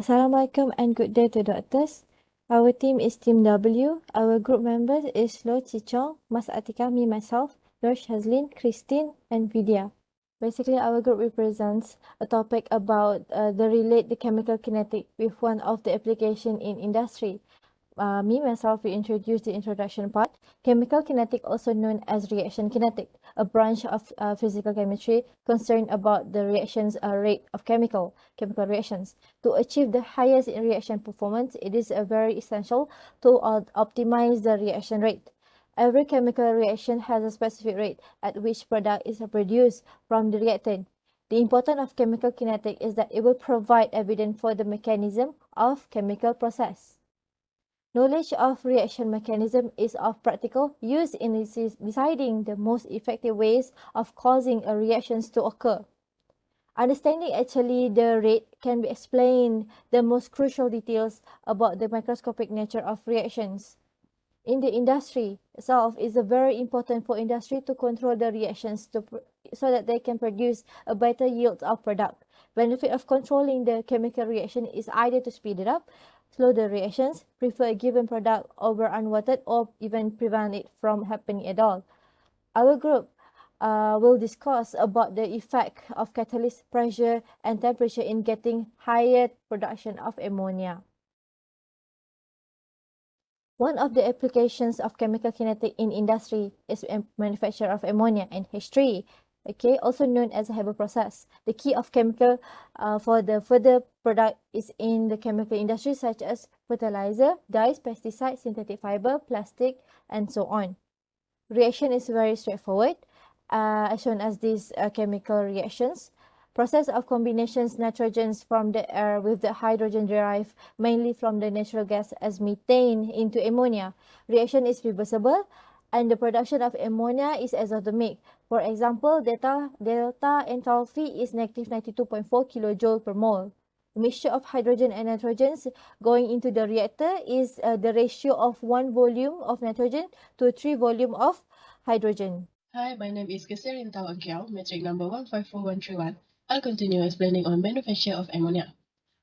Assalamualaikum and good day to doctors. Our team is Team W. Our group members is Lo Chichong, Mas Atika, me, myself, Rosh Hazlin, Christine, and Vidya. Basically, our group represents a topic about the chemical kinetic with one of the application in industry. Me, myself, we introduce the introduction part. Chemical kinetic, also known as reaction kinetic, a branch of physical chemistry concerned about the reactions rate of chemical reactions. To achieve the highest reaction performance, it is very essential to optimize the reaction rate. Every chemical reaction has a specific rate at which product is produced from the reactant. The importance of chemical kinetic is that it will provide evidence for the mechanism of chemical process. Knowledge of reaction mechanism is of practical use in deciding the most effective ways of causing a reactions to occur. Understanding actually the rate can be explained the most crucial details about the microscopic nature of reactions. In the industry itself, is very important for industry to control the reactions so that they can produce a better yield of product. Benefit of controlling the chemical reaction is either to speed it up, slow the reactions, prefer a given product over unwanted, or even prevent it from happening at all. Our group will discuss about the effect of catalyst pressure and temperature in getting higher production of ammonia. One of the applications of chemical kinetic in industry is manufacture of ammonia and H3, okay, also known as a Havoc process. The key of chemical for the further product is in the chemical industry such as fertilizer, dyes, pesticides, synthetic fiber, plastic, and so on. Reaction is very straightforward, as shown as these chemical reactions. Process of combinations nitrogens from the air with the hydrogen derived mainly from the natural gas as methane into ammonia. Reaction is reversible and the production of ammonia is exothermic. For example, delta enthalpy is negative 92.4 kilojoule per mole. The mixture of hydrogen and nitrogens going into the reactor is the ratio of 1 volume of nitrogen to 3 volume of hydrogen. Hi, my name is Kaserin Tau Angkiao, metric number 154131. I'll continue explaining on manufacture of ammonia.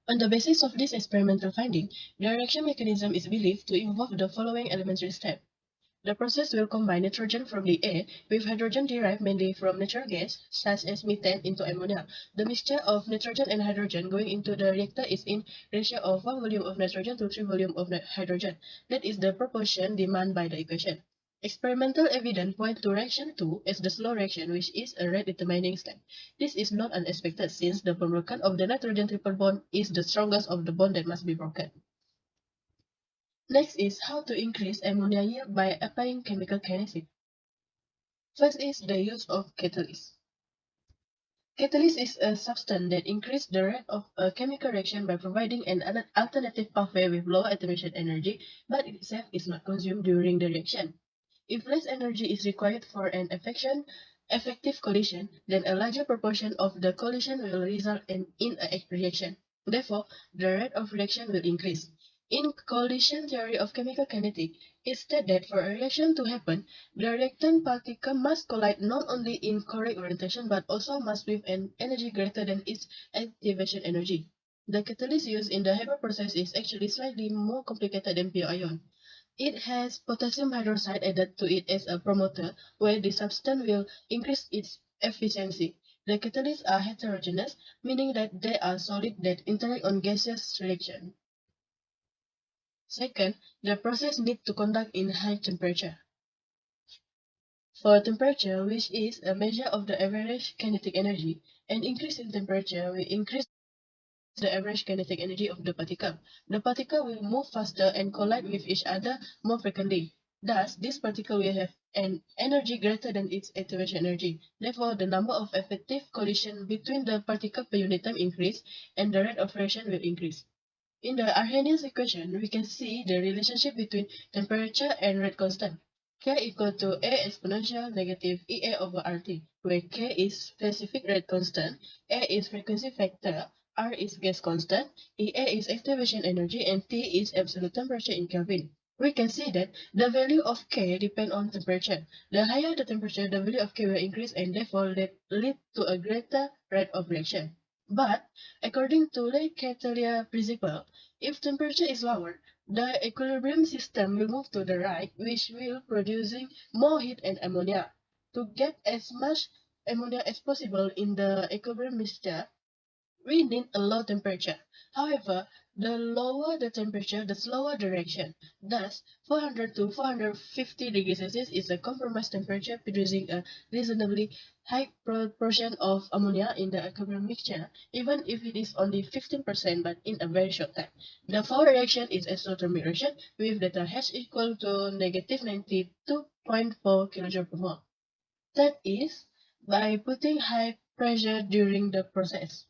On the basis of this experimental finding, the reaction mechanism is believed to involve the following elementary step. The process will combine nitrogen from the air with hydrogen derived mainly from natural gas, such as methane, into ammonia. The mixture of nitrogen and hydrogen going into the reactor is in ratio of 1 volume of nitrogen to 3 volume of hydrogen. That is the proportion demanded by the equation. Experimental evidence point to reaction 2 as the slow reaction, which is a rate determining step. This is not unexpected since the broken of the nitrogen triple bond is the strongest of the bond that must be broken. Next is how to increase ammonia yield by applying chemical kinetics. First is the use of catalyst. Catalyst is a substance that increases the rate of a chemical reaction by providing an alternative pathway with low attenuation energy, but itself is not consumed during the reaction. If less energy is required for an effective collision, then a larger proportion of the collision will result in a reaction. Therefore, the rate of reaction will increase. In collision theory of chemical kinetics, it stated that for a reaction to happen, the reactant particle must collide not only in correct orientation but also must with an energy greater than its activation energy. The catalyst used in the Havoc process is actually slightly more complicated than pure ion. It has potassium hydroxide added to it as a promoter, where the substance will increase its efficiency. The catalysts are heterogeneous, meaning that they are solid that interact on gaseous reaction. Second, the process needs to conduct in high temperature. For temperature, which is a measure of the average kinetic energy, an increase in temperature will increase the average kinetic energy of the particle. The particle will move faster and collide with each other more frequently. Thus, this particle will have an energy greater than its activation energy. Therefore, the number of effective collisions between the particle per unit time increase and the rate of reaction will increase. In the Arrhenius equation, we can see the relationship between temperature and rate constant. K equal to A exponential negative EA over RT, where K is specific rate constant, A is frequency factor, R is gas constant, EA is activation energy, and T is absolute temperature in Kelvin. We can see that the value of K depends on temperature. The higher the temperature, the value of K will increase and therefore lead to a greater rate of reaction. But according to the Catalea principle, if temperature is lower, the equilibrium system will move to the right, which will producing more heat and ammonia. To get as much ammonia as possible in the equilibrium mixture, we need a low temperature. However, the lower the temperature, the slower the reaction. Thus, 400 to 450 degrees Celsius is a compromise temperature, producing a reasonably high proportion of ammonia in the equilibrium mixture, even if it is only 15%, but in a very short time. The fourth reaction is exothermic reaction, with delta H equal to negative 92.4 kJ per mole. That is, by putting high pressure during the process.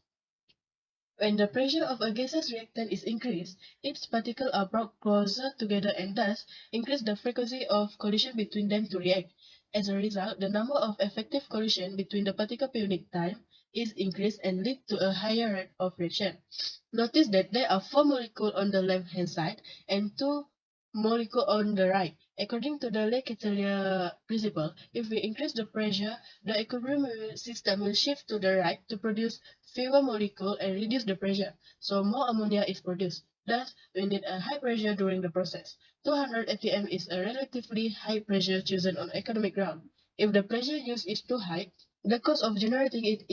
When the pressure of a gaseous reactant is increased, its particles are brought closer together and thus increase the frequency of collision between them to react. As a result, the number of effective collision between the particle per unit time is increased and lead to a higher rate of reaction. Notice that there are 4 molecules on the left-hand side and 2 molecules on the right. According to the Le principle, if we increase the pressure, the equilibrium system will shift to the right to produce fewer molecules and reduce the pressure, so more ammonia is produced. Thus, we need a high pressure during the process. 200 atm is a relatively high pressure chosen on economic ground. If the pressure used is too high, the cost of generating it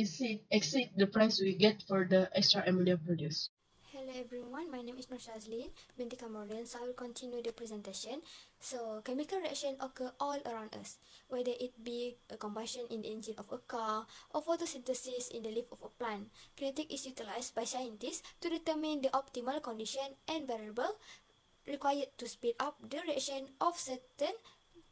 exceed the price we get for the extra ammonia produced. Hello everyone, my name is Nur Shazlin binti Kamordin. So I will continue the presentation. So chemical reaction occur all around us, whether it be a combustion in the engine of a car or photosynthesis in the leaf of a plant. Kinetic is utilized by scientists to determine the optimal condition and variable required to speed up the reaction of certain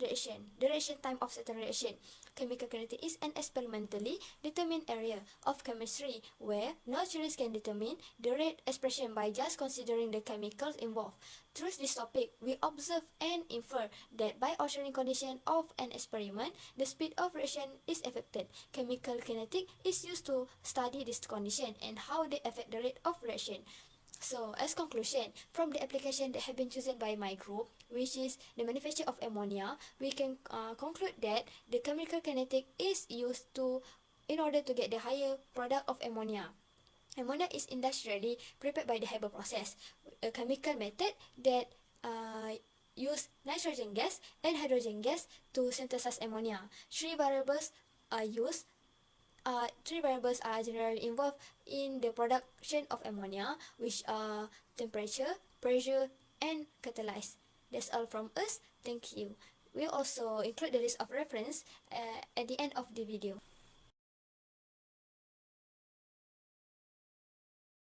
the reaction time of certain reaction. Chemical kinetics is an experimentally determined area of chemistry where naturalists can determine the rate expression by just considering the chemicals involved. Through this topic, we observe and infer that by altering condition of an experiment, the speed of reaction is affected. Chemical kinetics is used to study this condition and how they affect the rate of reaction. So, as conclusion, from the application that have been chosen by my group, which is the manufacture of ammonia, we can conclude that the chemical kinetic is used to in order to get the higher product of ammonia. Ammonia is industrially prepared by the Havoc process, a chemical method that use nitrogen gas and hydrogen gas to synthesize ammonia. Are used three variables are generally involved in the production of ammonia, which are temperature, pressure, and catalyze. That's all from us. Thank you. We'll also include the list of reference at the end of the video.